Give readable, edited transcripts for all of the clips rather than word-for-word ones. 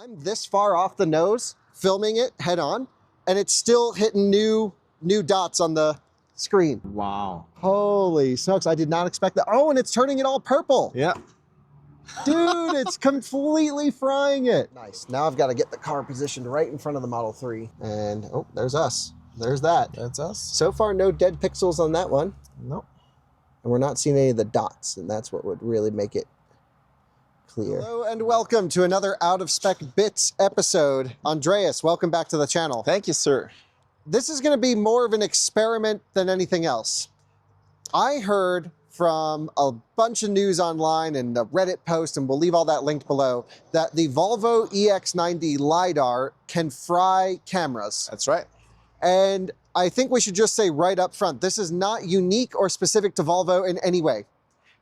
I'm this far off the nose, filming it head on, and it's still hitting new dots on the screen. Wow. Holy smokes, I did not expect that. Oh, and it's turning it all purple. Yeah. Dude, it's completely frying it. Nice. Now I've got to get the car positioned right in front of the Model 3. And, oh, there's us. There's that. That's us. So far, no dead pixels on that one. Nope. And we're not seeing any of the dots, and that's what would really make it clear. Hello and welcome to another Out of Spec Bits episode. Andreas, welcome back to the channel. Thank you, sir. This is going to be more of an experiment than anything else. I heard from a bunch of news online and a Reddit post, and we'll leave all that linked below, that the Volvo EX90 LiDAR can fry cameras. That's right. And I think we should just say right up front, this is not unique or specific to Volvo in any way.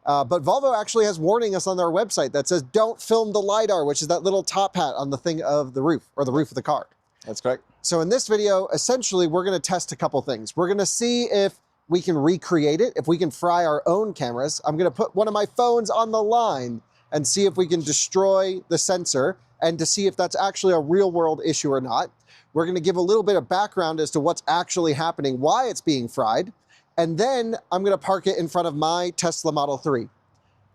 But Volvo actually has warning us on their website that says, don't film the LiDAR, which is that little top hat on the thing of the roof, or the roof of the car. That's correct. So in this video, essentially, we're gonna test a couple things. We're gonna see if we can recreate it, if we can fry our own cameras. I'm gonna put one of my phones on the line and see if we can destroy the sensor and to see if that's actually a real world issue or not. We're gonna give a little bit of background as to what's actually happening, why it's being fried, and then I'm gonna park it in front of my Tesla Model 3.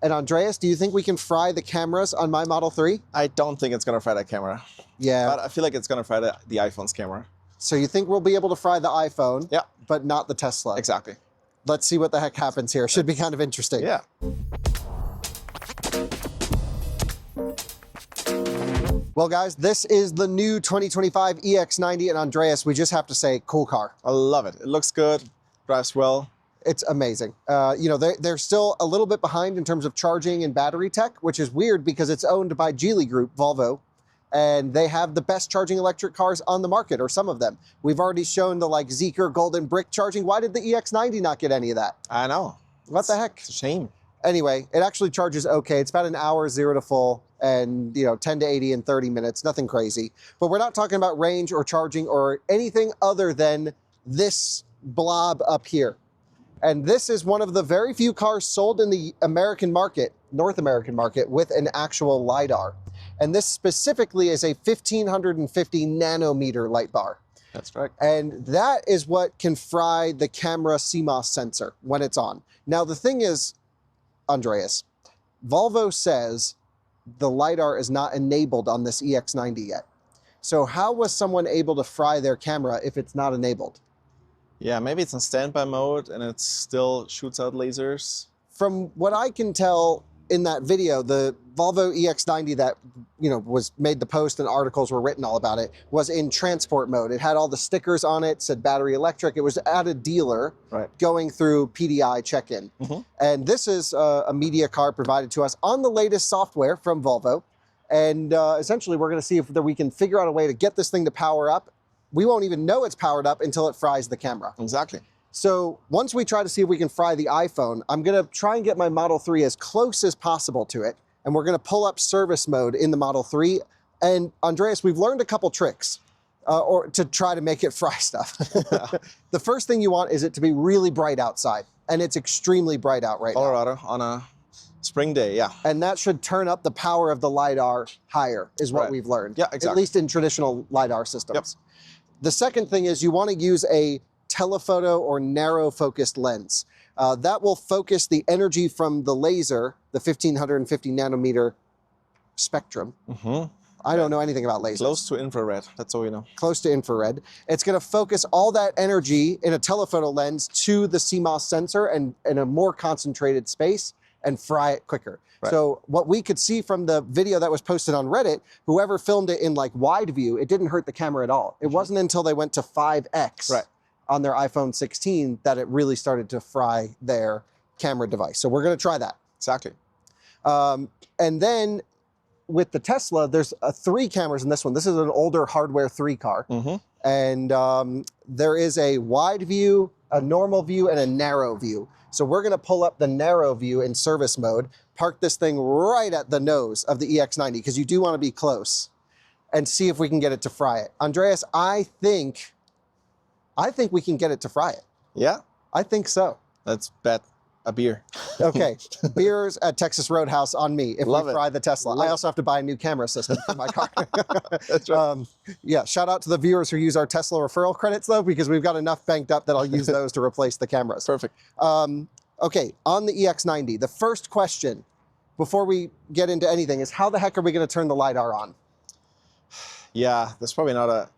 And Andreas, do you think we can fry the cameras on my Model 3? I don't think it's gonna fry that camera. Yeah. But I feel like it's gonna fry the iPhone's camera. So you think we'll be able to fry the iPhone, Yeah. but not the Tesla? Exactly. Let's see what the heck happens here. Should be kind of interesting. Yeah. Well, guys, this is the new 2025 EX90, and Andreas, we just have to say, cool car. I love it. It looks good, drives well. It's amazing. You know, they're still a little bit behind in terms of charging and battery tech, which is weird because it's owned by Geely Group, Volvo, and they have the best charging electric cars on the market, or some of them. We've already shown the like Zeekr Golden Brick charging. Why did the EX90 not get any of that? I know. What the heck? It's a shame. Anyway, it actually charges okay. It's about an hour 0 to full and 10 to 80 in 30 minutes, nothing crazy. But we're not talking about range or charging or anything other than this blob up here. And this is one of the very few cars sold in the American market, North American market, with an actual LiDAR. And this specifically is a 1550 nanometer light bar. That's correct. And that is what can fry the camera CMOS sensor when it's on. Now, the thing is, Andreas, Volvo says the LiDAR is not enabled on this EX90 yet. So how was someone able to fry their camera if it's not enabled? Yeah, maybe it's in standby mode and it still shoots out lasers. From what I can tell in that video, the Volvo EX90 that was made, the post and articles were written all about it, was in transport mode. It had all the stickers on it, said battery electric. It was at a dealer, right, going through PDI check-in. Mm-hmm. And this is a media card provided to us on the latest software from Volvo. And essentially, we're going to see if we can figure out a way to get this thing to power up. We won't even know it's powered up until it fries the camera. Exactly. So once we try to see if we can fry the iPhone, I'm gonna try and get my Model 3 as close as possible to it. And we're gonna pull up service mode in the Model 3. And Andreas, we've learned a couple tricks or to try to make it fry stuff. The first thing you want is it to be really bright outside. And it's extremely bright out right now. Colorado on a spring day, yeah. And that should turn up the power of the LiDAR higher, is what we've learned. Yeah, exactly. At least in traditional LiDAR systems. Yep. The second thing is you want to use a telephoto or narrow focused lens. That will focus the energy from the laser, the 1550 nanometer spectrum. Mm-hmm. I don't know anything about lasers. Close to infrared, that's all we know. Close to infrared. It's going to focus all that energy in a telephoto lens to the CMOS sensor and in a more concentrated space and fry it quicker. Right. So what we could see from the video that was posted on Reddit, whoever filmed it in like wide view, it didn't hurt the camera at all. It wasn't until they went to 5X on their iPhone 16 that it really started to fry their camera device. So we're going to try that. Exactly. And then with the Tesla, there's 3 cameras in this one. This is an older hardware 3 car. Mm-hmm. And there is a wide view, a normal view, and a narrow view. So we're gonna pull up the narrow view in service mode, park this thing right at the nose of the EX90, because you do wanna be close, and see if we can get it to fry it. Andreas, I think we can get it to fry it. Yeah? I think so. Let's bet. A beer. Okay, beers at Texas Roadhouse on me if Love we it. fry the Tesla. Love I also have to buy a new camera system for my car. That's right. Yeah, shout out to the viewers who use our Tesla referral credits though, because we've got enough banked up that I'll use those to replace the cameras. Perfect. Okay, on the EX90, the first question before we get into anything is how the heck are we going to turn the LiDAR on? Yeah, there's probably not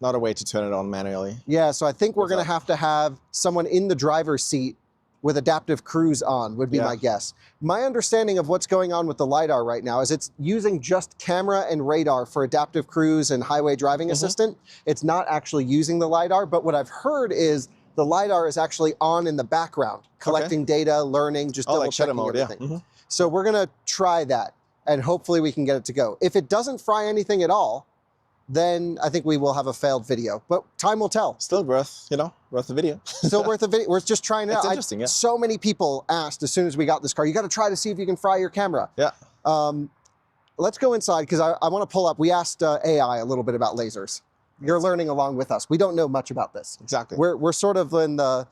a way to turn it on manually. Yeah, so I think we're going to have someone in the driver's seat with adaptive cruise on would be my guess. My understanding of what's going on with the LiDAR right now is it's using just camera and radar for adaptive cruise and highway driving assistant. It's not actually using the LiDAR, but what I've heard is the LiDAR is actually on in the background, collecting data, learning, just double checking everything. So we're going to try that and hopefully we can get it to go. If it doesn't fry anything at all, then I think we will have a failed video, but time will tell. Still worth, worth the video. Still worth the video. We're just trying it out. It's interesting, yeah. So many people asked as soon as we got this car, you got to try to see if you can fry your camera. Yeah. Let's go inside because I want to pull up. We asked AI a little bit about lasers. You're learning along with us. We don't know much about this. Exactly. We're sort of in the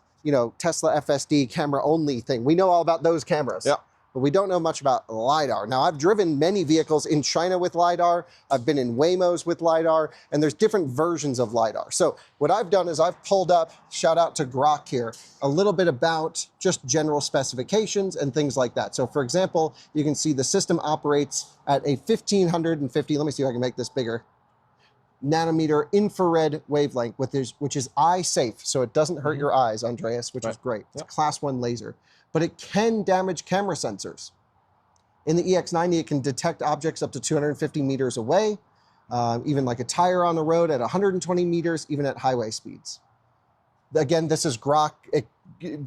Tesla FSD camera only thing. We know all about those cameras. Yeah. But we don't know much about LiDAR. Now, I've driven many vehicles in China with LiDAR. I've been in Waymos with LiDAR, and there's different versions of LiDAR. So what I've done is I've pulled up, shout out to Grock here, a little bit about just general specifications and things like that. So for example, you can see the system operates at a 1550, let me see if I can make this bigger, nanometer infrared wavelength, which is eye safe. So it doesn't hurt your eyes, Andreas, which is great. It's a class 1 laser. But it can damage camera sensors. In the EX90, it can detect objects up to 250 meters away, even like a tire on the road at 120 meters, even at highway speeds. Again, this is Grock.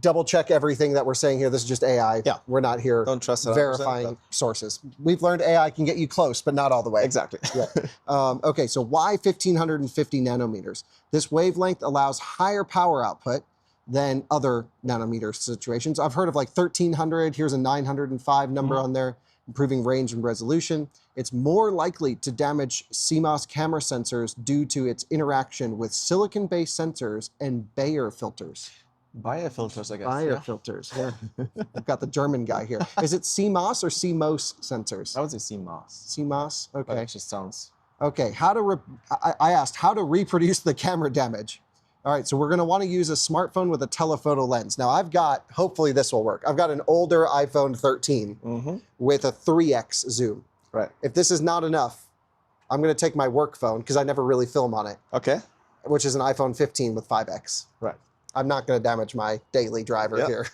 Double check everything that we're saying here. This is just AI. Yeah. We're not here Don't trust it verifying sources. We've learned AI can get you close, but not all the way. Exactly. Yeah. Okay, so why 1550 nanometers? This wavelength allows higher power output than other nanometer situations. I've heard of like 1300, here's a 905 number on there, improving range and resolution. It's more likely to damage CMOS camera sensors due to its interaction with silicon-based sensors and Bayer filters. Bayer filters, I guess. Bayer filters, yeah. I've got the German guy here. Is it CMOS or CMOS sensors? I would say CMOS. CMOS, okay. But it just sounds... Okay, I asked how to reproduce the camera damage. All right, so we're gonna wanna use a smartphone with a telephoto lens. Now I've got, hopefully this will work. I've got an older iPhone 13 with a 3x zoom. Right. If this is not enough, I'm gonna take my work phone, because I never really film on it, Okay. which is an iPhone 15 with 5x. Right. I'm not gonna damage my daily driver here.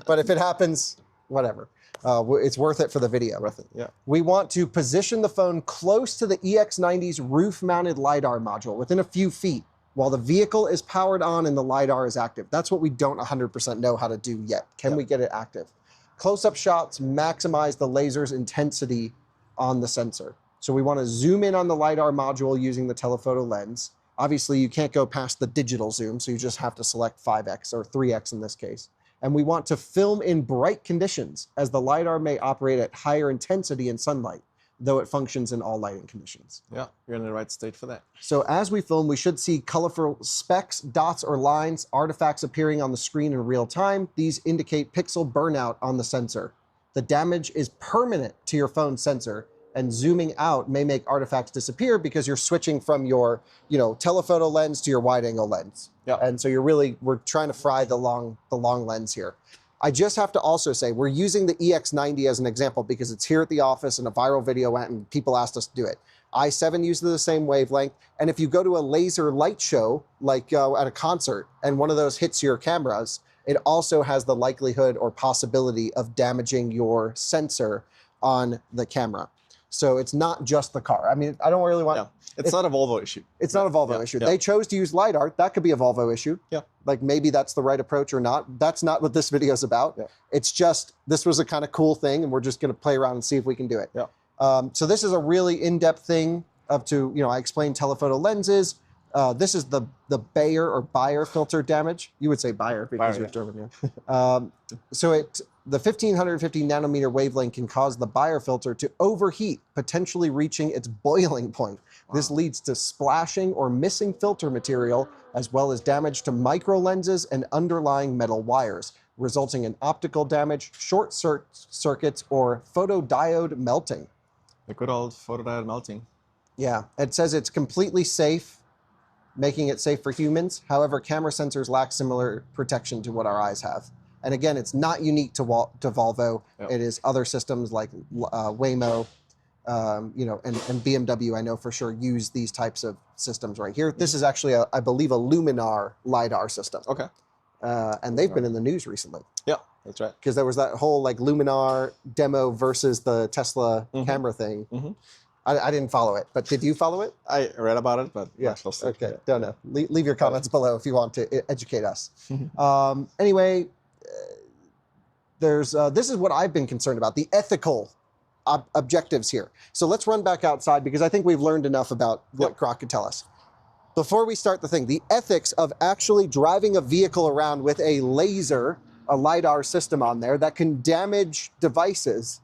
But if it happens, whatever. It's worth it for the video. Worth it, yeah. We want to position the phone close to the EX90's roof-mounted LiDAR module, within a few feet, while the vehicle is powered on and the LiDAR is active. That's what we don't 100% know how to do yet. Can we get it active? Close-up shots maximize the laser's intensity on the sensor. So we want to zoom in on the LiDAR module using the telephoto lens. Obviously, you can't go past the digital zoom, so you just have to select 5x or 3x in this case. And we want to film in bright conditions, as the LiDAR may operate at higher intensity in sunlight, though it functions in all lighting conditions. Yeah, you're in the right state for that. So as we film, we should see colorful specks, dots, or lines, artifacts appearing on the screen in real time. These indicate pixel burnout on the sensor. The damage is permanent to your phone's sensor, and zooming out may make artifacts disappear because you're switching from your, telephoto lens to your wide-angle lens. Yeah. And so we're trying to fry the long lens here. I just have to also say, we're using the EX90 as an example because it's here at the office and a viral video went and people asked us to do it. i7 uses the same wavelength. And if you go to a laser light show, like at a concert, and one of those hits your cameras, it also has the likelihood or possibility of damaging your sensor on the camera. So it's not just the car. I mean, I don't really want... Yeah. It's not a Volvo issue. It's not a Volvo issue. They chose to use LiDAR. That could be a Volvo issue. Yeah. Like maybe that's the right approach or not. That's not what this video is about. Yeah. It's just, this was a kind of cool thing and we're just going to play around and see if we can do it. Yeah. So this is a really in-depth thing up to, I explained telephoto lenses. This is the Bayer filter damage. You would say Bayer because you're German. Yeah. So the 1550 nanometer wavelength can cause the Bayer filter to overheat, potentially reaching its boiling point. Wow. This leads to splashing or missing filter material, as well as damage to micro lenses and underlying metal wires. resulting in optical damage, short circuits, or photodiode melting. The good old photodiode melting. Yeah, it says it's completely safe, making it safe for humans. However, camera sensors lack similar protection to what our eyes have. And again, it's not unique to Volvo. Yep. It is other systems like Waymo, you know, and BMW, I know for sure, use these types of systems right here. This is actually, I believe, a Luminar LiDAR system. Okay. And they've been in the news recently. Yeah, that's right. Because there was that whole like Luminar demo versus the Tesla camera thing. I didn't follow it, but did you follow it? I read about it, but yeah. Okay, don't know. Leave your comments below if you want to educate us. Anyway, there's this is what I've been concerned about, the ethical objectives here. So let's run back outside because I think we've learned enough about what Grock could tell us. Before we start the thing, the ethics of actually driving a vehicle around with a laser, a LiDAR system on there that can damage devices.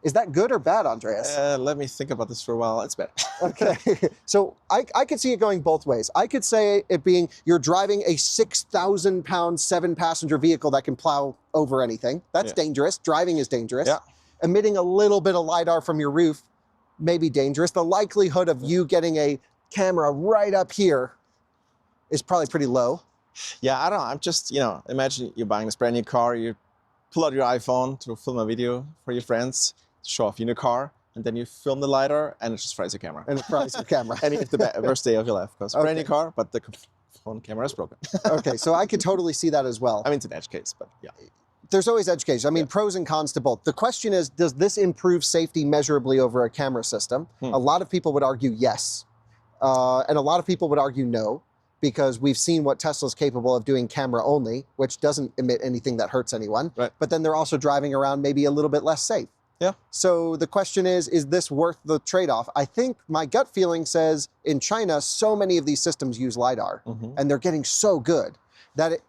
Is that good or bad, Andreas? Let me think about this for a while. It's bad. Okay, so I could see it going both ways. I could say it being you're driving a 6,000-pound, 7-passenger vehicle that can plow over anything. That's dangerous. Driving is dangerous. Yeah. Emitting a little bit of LiDAR from your roof may be dangerous. The likelihood of you getting a camera right up here is probably pretty low. Yeah, I don't know. I'm just, you know, imagine you're buying this brand new car. You pull out your iPhone to film a video for your friends, show off your new car, and then you film the LiDAR, and it just fries your camera. And it fries your camera. And it's the worst day of your life, because brand new car, but the phone camera is broken. Okay, so I could totally see that as well. I mean, it's an edge case, but yeah. There's always edge cases. I mean, pros and cons to both. The question is, does this improve safety measurably over a camera system? A lot of people would argue yes. And a lot of people would argue no, because we've seen what Tesla's capable of doing camera only, which doesn't emit anything that hurts anyone. Right. But then they're also driving around maybe a little bit less safe. Yeah. So the question is this worth the trade-off? I think my gut feeling says in China, so many of these systems use LiDAR, and they're getting so good that it,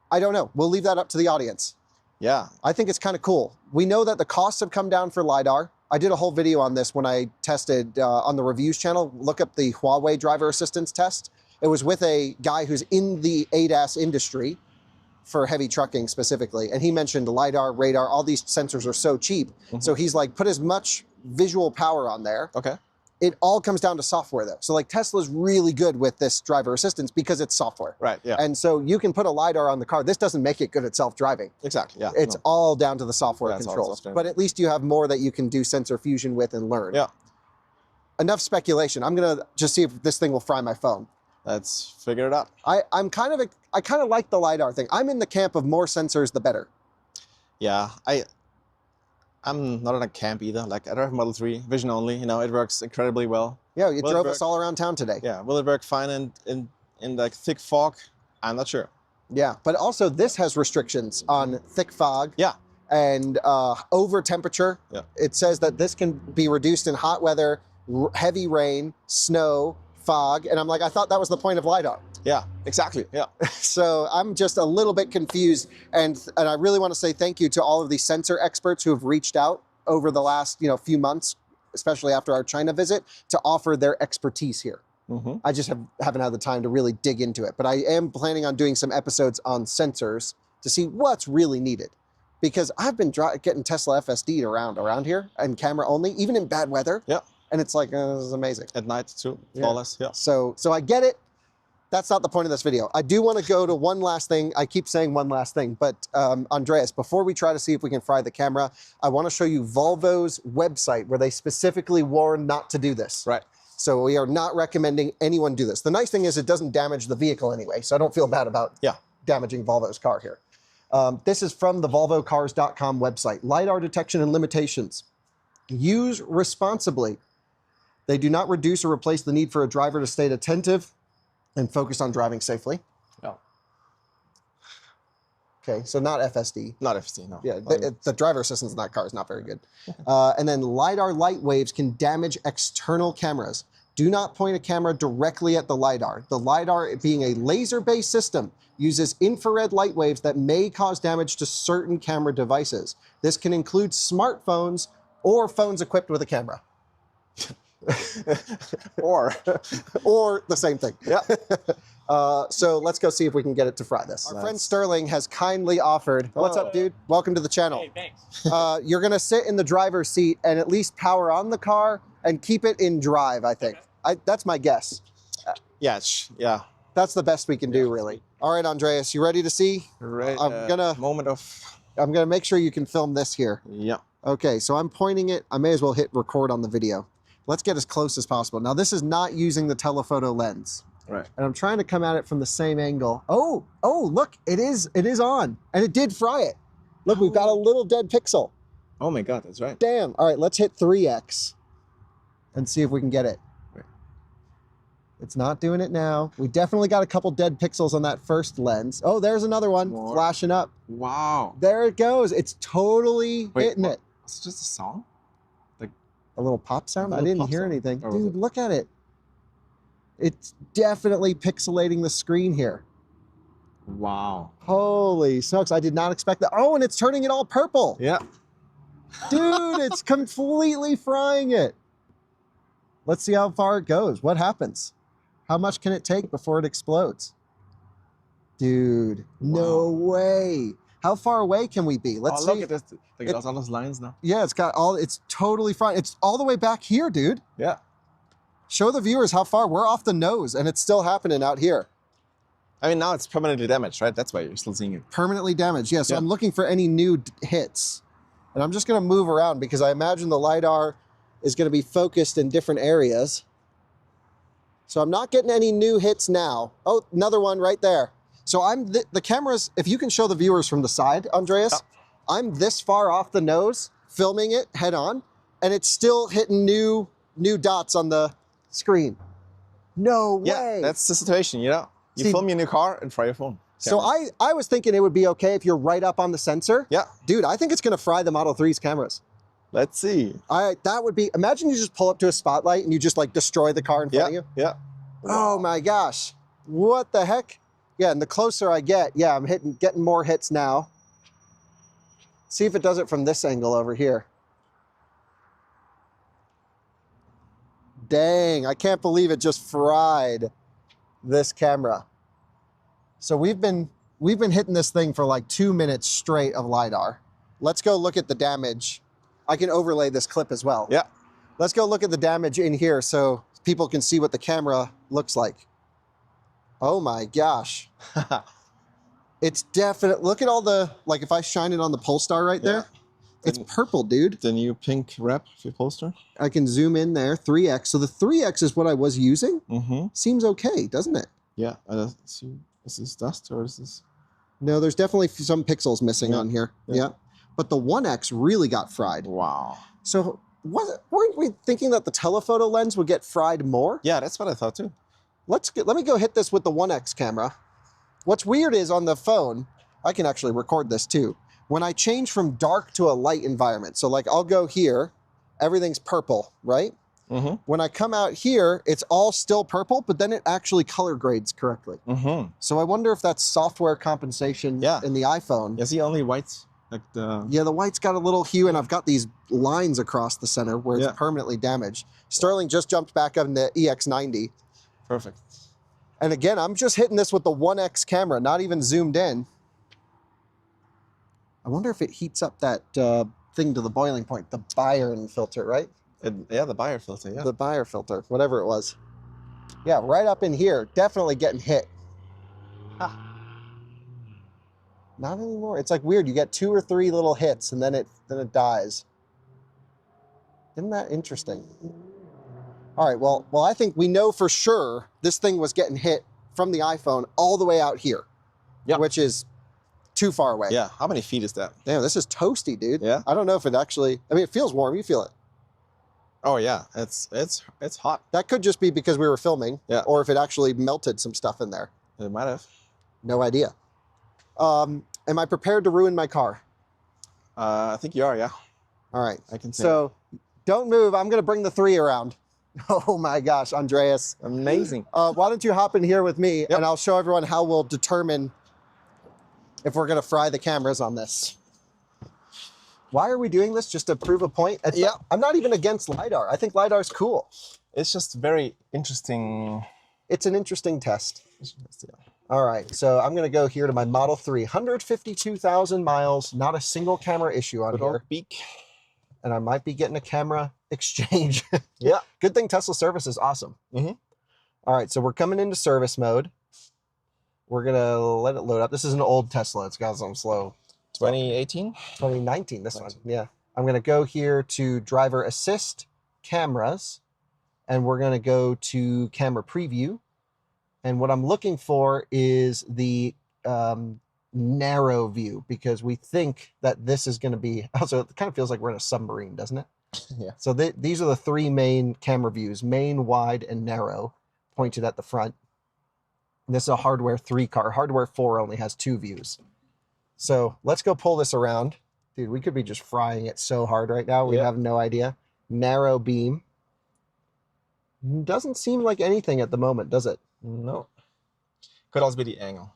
I don't know. We'll leave that up to the audience. Yeah. I think it's kind of cool. We know that the costs have come down for LiDAR. I did a whole video on this when I tested on the reviews channel. Look up the Huawei driver assistance test. It was with a guy who's in the ADAS industry for heavy trucking specifically. And he mentioned LiDAR, radar, all these sensors are so cheap. So he's like, put as much visual power on there. Okay. It all comes down to software though. So like Tesla's really good with this driver assistance because it's software. Right, yeah. And so you can put a LiDAR on the car. This doesn't make it good at self-driving. Exactly, yeah. It's all down to the software controls. software. But at least you have more that you can do sensor fusion with and learn. Yeah. Enough speculation. I'm gonna just see if this thing will fry my phone. Let's figure it out. I kind of like the LiDAR thing. I'm in the camp of more sensors, the better. Yeah, I'm not in a camp either. Like I drive Model 3, vision only, you know, it works incredibly well. Yeah, you drove us all around town today. Yeah, will it work fine in like thick fog? I'm not sure. Yeah, but also this has restrictions on thick fog. Yeah. And over temperature. Yeah. It says that this can be reduced in hot weather, heavy rain, snow, fog. And I'm like, I thought that was the point of LiDAR. Yeah, exactly, yeah. So I'm just a little bit confused. And I really want to say thank you to all of the sensor experts who have reached out over the last few months, especially after our China visit, to offer their expertise here. I just haven't had the time to really dig into it. But I am planning on doing some episodes on sensors to see what's really needed. Because I've been getting Tesla FSD'd around here and camera only, even in bad weather. Yeah. And it's like, this is amazing. At night too, flawless, yeah. So I get it. That's not the point of this video. I do want to go to one last thing. I keep saying one last thing, but Andreas, before we try to see if we can fry the camera, I want to show you Volvo's website where they specifically warn not to do this. Right. So we are not recommending anyone do this. The nice thing is it doesn't damage the vehicle anyway, so I don't feel bad about damaging Volvo's car here. This is from the volvocars.com website. LiDAR detection and limitations. Use responsibly. They do not reduce or replace the need for a driver to stay attentive and focused on driving safely. No. Okay, so not FSD. Not FSD, no. Yeah, the driver assistance in that car is not very good. And then LiDAR light waves can damage external cameras. Do not point a camera directly at the LiDAR. The LiDAR, being a laser-based system, uses infrared light waves that may cause damage to certain camera devices. This can include smartphones or phones equipped with a camera. or the same thing. Yeah. So let's go see if we can get it to fry this. Our friend Sterling has kindly offered. What's up, dude? Welcome to the channel. Hey, thanks. You're gonna sit in the driver's seat and at least power on the car and keep it in drive, I think. That's my guess. Yeah, yeah. That's the best we can do, really. All right, Andreas, you ready to see? Right. Moment of. I'm gonna make sure you can film this here. Yeah. Okay, so I'm pointing it. I may as well hit record on the video. Let's get as close as possible. Now, this is not using the telephoto lens. Right. And I'm trying to come at it from the same angle. Oh, look, it is on. And it did fry it. Look, we've got a little dead pixel. Oh my God, that's right. Damn. All right, let's hit 3x and see if we can get it. Right. It's not doing it now. We definitely got a couple dead pixels on that first lens. Oh, there's another one flashing up. Wow. There it goes. It's totally hitting it. It's just a song? Like a little pop sound? I little didn't pop hear sound? anything. Or was Dude, it- look at it. It's definitely pixelating the screen here. Wow. Holy smokes, I did not expect that. Oh, and it's turning it all purple. Yeah. Dude, it's completely frying it. Let's see how far it goes. What happens? How much can it take before it explodes? Dude, no way. How far away can we be? Let's see. Look at this. Like all those lines now. Yeah, it's totally frying. It's all the way back here, dude. Yeah. Show the viewers how far. We're off the nose and it's still happening out here. I mean, now it's permanently damaged, right? That's why you're still seeing it. Permanently damaged, yeah. So Yeah. I'm looking for any new hits. And I'm just gonna move around because I imagine the LiDAR is gonna be focused in different areas. So I'm not getting any new hits now. Oh, another one right there. So the cameras, if you can show the viewers from the side, Andreas, I'm this far off the nose, filming it head on, and it's still hitting new dots on the screen. No way. Yeah, that's the situation, you know? You See- film your new car and fry your phone. So I was thinking it would be okay if you're right up on the sensor. Yeah. Dude, I think it's gonna fry the Model 3's cameras. Let's see. That would be, imagine you just pull up to a spotlight and you just like destroy the car in front of you. Yeah. Oh my gosh. What the heck? Yeah, and the closer I get, yeah, I'm getting more hits now. See if it does it from this angle over here. Dang, I can't believe it just fried this camera. So we've been hitting this thing for like 2 minutes straight of LiDAR. Let's go look at the damage. I can overlay this clip as well. Yeah. Let's go look at the damage in here so people can see what the camera looks like. Oh my gosh. It's definite. Look at all the, like if I shine it on the Polestar right there, it's purple, dude. The new pink wrap for your Polestar. I can zoom in there, 3x. So the 3x is what I was using. Mm-hmm. Seems okay, doesn't it? Yeah. Is this dust or is this? No, there's definitely some pixels missing on here. Yeah. But the 1x really got fried. Wow. So weren't we thinking that the telephoto lens would get fried more? Yeah, that's what I thought too. Let me go hit this with the 1x camera. What's weird is on the phone, I can actually record this too. When I change from dark to a light environment, so like I'll go here, everything's purple, right? Mm-hmm. When I come out here, it's all still purple, but then it actually color grades correctly. Mm-hmm. So I wonder if that's software compensation in the iPhone. Yeah, see only whites. Like Yeah, the white's got a little hue, and I've got these lines across the center where it's permanently damaged. Sterling just jumped back on the EX90. Perfect. And again, I'm just hitting this with the 1x camera, not even zoomed in. I wonder if it heats up that thing to the boiling point, the Bayern filter, right? Yeah, the Bayer filter, yeah. The Bayer filter, whatever it was. Yeah, right up in here, definitely getting hit. Not anymore. It's like weird. You get 2 or 3 little hits and then it dies. Isn't that interesting? All right, well, I think we know for sure this thing was getting hit from the iPhone all the way out here, which is too far away. Yeah, how many feet is that? Damn, this is toasty, dude. Yeah. I don't know if it actually, I mean, it feels warm. You feel it. Oh yeah, it's hot. That could just be because we were filming, or if it actually melted some stuff in there. It might have. No idea. Am I prepared to ruin my car? I think you are, yeah. All right. I can see. So don't move. I'm going to bring the 3 around. Oh my gosh, Andreas. Amazing. Why don't you hop in here with me and I'll show everyone how we'll determine if we're going to fry the cameras on this. Why are we doing this? Just to prove a point? I'm not even against LiDAR. I think LiDAR's cool. It's just very interesting it's an interesting test. All right, so I'm going to go here to my Model 3. 152,000 miles, not a single camera issue on here. Beak. And I might be getting a camera exchange. Yeah. Good thing Tesla service is awesome. Mm-hmm. All right, so we're coming into service mode. We're going to let it load up. This is an old Tesla. It's got some slow. 2018? 2019, this one. Yeah. I'm going to go here to driver assist, cameras, and we're going to go to camera preview. And what I'm looking for is the narrow view, because we think that this is going to be, also it kind of feels like we're in a submarine, doesn't it? Yeah. So these are the three main camera views, main, wide, and narrow, pointed at the front. And this is a hardware 3 car. Hardware 4 only has 2 views. So let's go pull this around. Dude, we could be just frying it so hard right now. We have no idea. Narrow beam. Doesn't seem like anything at the moment, does it? No. Could also be the angle.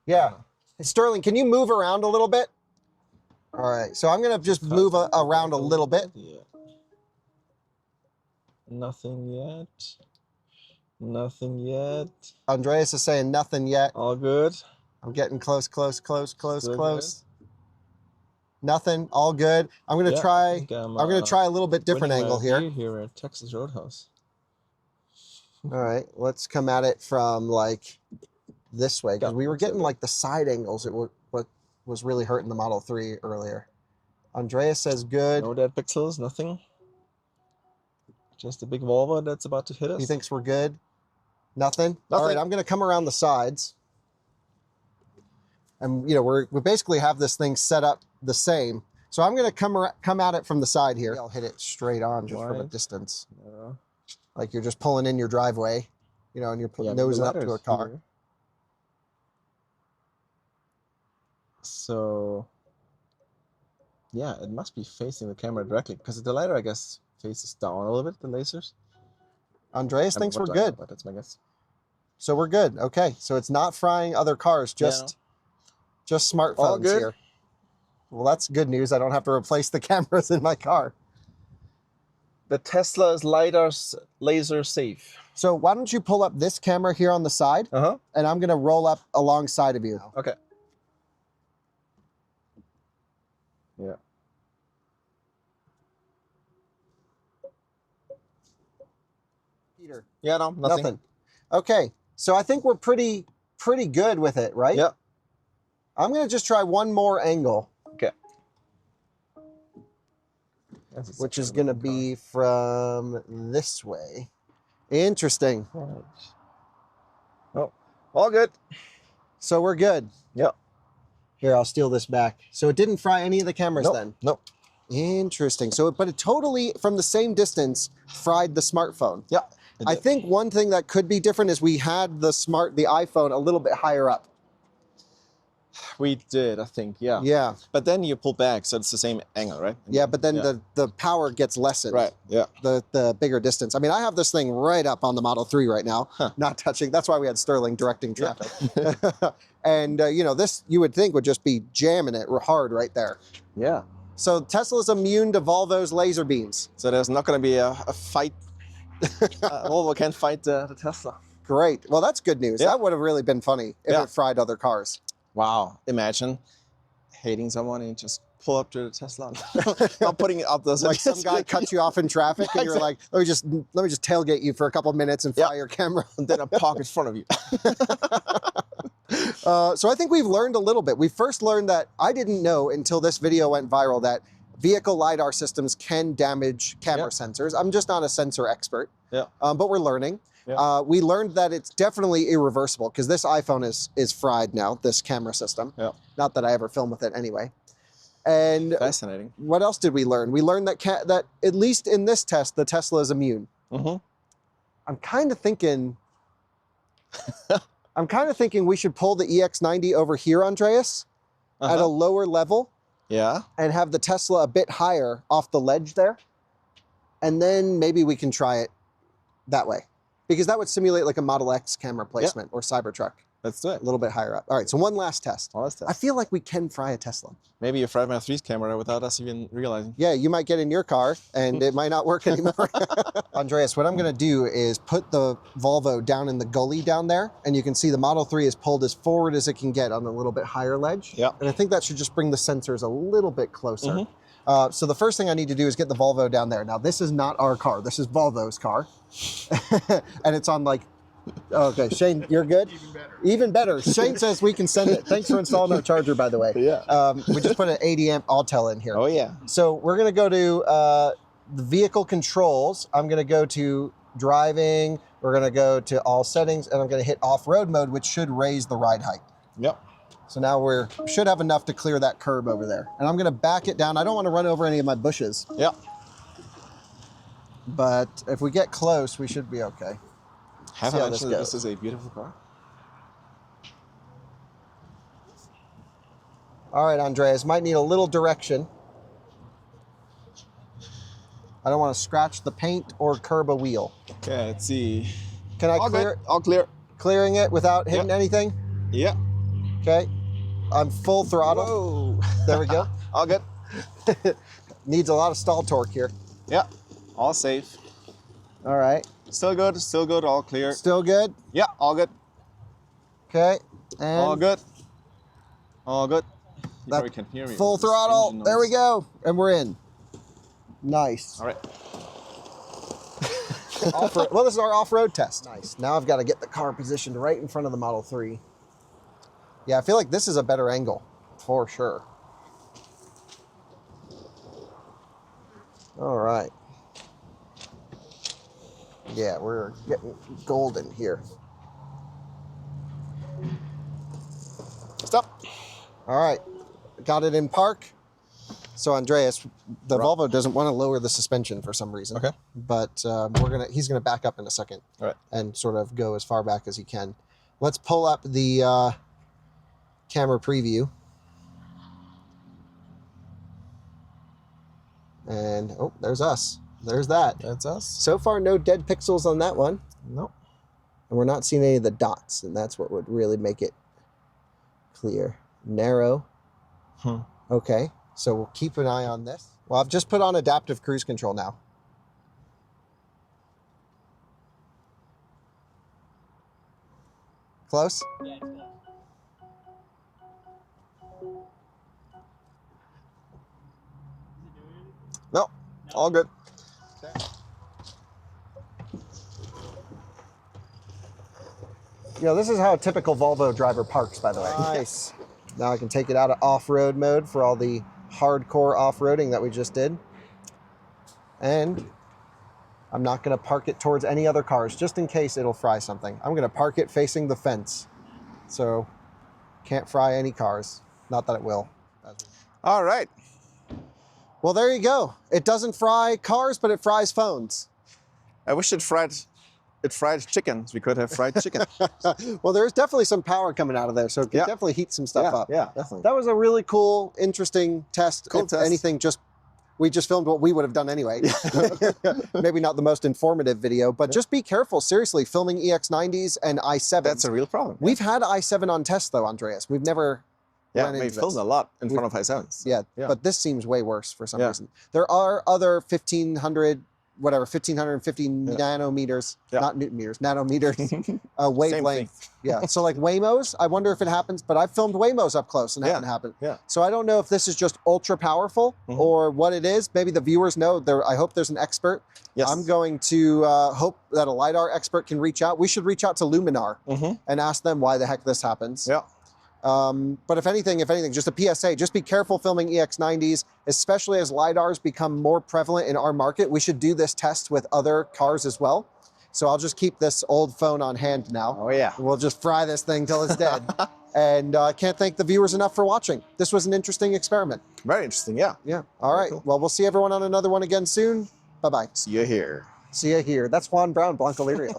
Yeah. Hey, Sterling, can you move around a little bit? All right, so I'm going to just move around a little bit. Yeah. Nothing yet. Nothing yet. Andreas is saying nothing yet. All good. I'm getting close. Good. Nothing. All good. I'm going to try. I'm going to try a little bit different angle here. Here at Texas Roadhouse. All right, let's come at it from like this way, because we were getting like the side angles. What was really hurting the Model 3 earlier. Andreas says good. No dead pixels, nothing. Just a big Volvo that's about to hit us. He thinks we're good. Nothing. All right, I'm going to come around the sides. And, you know, we basically have this thing set up the same. So I'm going to come at it from the side here. I'll hit it straight on just from a distance. Yeah. Like you're just pulling in your driveway, you know, and you're nosing up to a car. Here. So, yeah, it must be facing the camera directly, because the LiDAR, I guess, faces down a little bit, the lasers. Andreas thinks we're good. But that's my guess. So we're good. Okay, so it's not frying other cars, just smartphones here. Well, that's good news. I don't have to replace the cameras in my car. The Tesla is LiDAR laser safe. So why don't you pull up this camera here on the side, and I'm going to roll up alongside of you. Okay. Yeah. Peter. Yeah, no, nothing. Okay, so I think we're pretty good with it, right? Yep. I'm going to just try one more angle. Okay. Which is going to be from this way. Interesting. Right. Oh, all good. So we're good. Yep. Here, I'll steal this back. So it didn't fry any of the cameras then? Nope. Interesting. So, but it totally, from the same distance, fried the smartphone. Yeah. I think one thing that could be different is we had the iPhone a little bit higher up. We did, I think, yeah. Yeah. But then you pull back, so it's the same angle, right? Yeah, but then the power gets lessened. Right, yeah. The bigger distance. I mean, I have this thing right up on the Model 3 right now, not touching. That's why we had Sterling directing traffic. Yeah. And, you know, this you would think would just be jamming it hard right there. Yeah. So Tesla's immune to Volvo's laser beams. So there's not going to be a fight. Volvo can't fight the Tesla. Great. Well, that's good news. Yeah. That would have really been funny if it fried other cars. Wow. Imagine hating someone and just pull up to the Tesla. Not putting it up there. Like some guy cuts you off in traffic and you're like, let me just tailgate you for a couple of minutes and fry your camera. And then a park in front of you. So I think we've learned a little bit. We first learned that I didn't know until this video went viral that vehicle LiDAR systems can damage camera sensors. I'm just not a sensor expert, but we're learning. Yeah. We learned that it's definitely irreversible because this iPhone is fried now, this camera system. Yeah. Not that I ever film with it anyway. And fascinating. What else did we learn? We learned that that at least in this test, the Tesla is immune. Mm-hmm. I'm kind of thinking we should pull the EX90 over here, Andreas, at a lower level. Yeah. And have the Tesla a bit higher off the ledge there. And then maybe we can try it that way. Because that would simulate like a Model X camera placement or Cybertruck. Let's do it. A little bit higher up. All right, so one last test. Well, let's I test. feel like we can fry a Tesla. Maybe you fried my 3's camera without us even realizing. Yeah, you might get in your car and it might not work anymore. Andreas, what I'm gonna do is put the Volvo down in the gully down there, and you can see the Model 3 is pulled as forward as it can get on a little bit higher ledge. Yeah. And I think that should just bring the sensors a little bit closer. So the first thing I need to do is get the Volvo down there. Now, this is not our car. This is Volvo's car. And it's on like, okay, Shane, you're good? Even better. Even better. Shane says we can send it. Thanks for installing our charger, by the way. Yeah. We just put an 80 amp Autel in here. Oh, yeah. So we're going to go to the vehicle controls. I'm going to go to driving. We're going to go to all settings, and I'm going to hit off-road mode, which should raise the ride height. Yep. So now we should have enough to clear that curb over there. And I'm going to back it down. I don't want to run over any of my bushes. Yep. But if we get close, we should be okay. Have See I how this mentioned that goes. this is a beautiful car? All right, Andreas, might need a little direction. I don't want to scratch the paint or curb a wheel. Okay, let's see. Can I All clear good. All clear. clearing it without hitting anything? Yeah. Okay. I'm full throttle. Whoa. There we go. All good. Needs a lot of stall torque here. Yeah. All safe. All right. Still good. Still good. All clear. Still good? Yeah. All good. Okay. And All good. All good. You That probably can hear me. full with this throttle. engine There we noise. go. And we're in. Nice. All right. Off-road. Well, this is our off-road test. Nice. Now I've got to get the car positioned right in front of the Model 3. Yeah, I feel like this is a better angle, for sure. All right. Yeah, we're getting golden here. Stop. All right, got it in park. So Andreas, the Right. Volvo doesn't want to lower the suspension for some reason. Okay. But he's gonna back up in a second. All right. And sort of go as far back as he can. Let's pull up the camera preview. And oh, there's us. There's that. That's us. So far, no dead pixels on that one. Nope. And we're not seeing any of the dots, and that's what would really make it clear. Narrow. Okay, so we'll keep an eye on this. Well, I've just put on adaptive cruise control now. Close? Yeah, it's close. No. All good. You know, this is how a typical Volvo driver parks, by the way. Nice. Now I can take it out of off-road mode for all the hardcore off-roading that we just did. And I'm not going to park it towards any other cars, just in case it'll fry something. I'm going to park it facing the fence. So, can't fry any cars. Not that it will. All right. Well, there you go. It doesn't fry cars, but it fries phones. I wish it fried chicken. We could have fried chicken. Well, there's definitely some power coming out of there, so it can Yeah. definitely heat some stuff up. Yeah, definitely. That was a really cool, interesting test. Cool If test. anything, we just filmed what we would have done anyway. Maybe not the most informative video, but just be careful. Seriously, filming EX90s and i7s. That's a real problem. We've had i7 on test though, Andreas. We've never Yeah, run we into filmed this. a lot in front of i7s. Yeah, Yeah. but this seems way worse for some Yeah. reason. There are other 1550 nanometers, Yeah. not newton meters, nanometers, wavelength. Yeah, so like Waymos, I wonder if it happens, but I've filmed Waymos up close and it Yeah. hasn't happened. Yeah. So I don't know if this is just ultra powerful or what it is. Maybe the viewers know. I hope there's an expert. Yes. I'm going to hope that a LiDAR expert can reach out. We should reach out to Luminar and ask them why the heck this happens. Yeah. But if anything, just a PSA, just be careful filming EX90s, especially as LiDARs become more prevalent in our market. We should do this test with other cars as well. So I'll just keep this old phone on hand now. Oh, yeah. We'll just fry this thing till it's dead. And I can't thank the viewers enough for watching. This was an interesting experiment. Very interesting. Yeah. Yeah. All right. cool. Well, we'll see everyone on another one again soon. Bye-bye. See you here. See you here. That's Juan Brown, Blanco Lirio.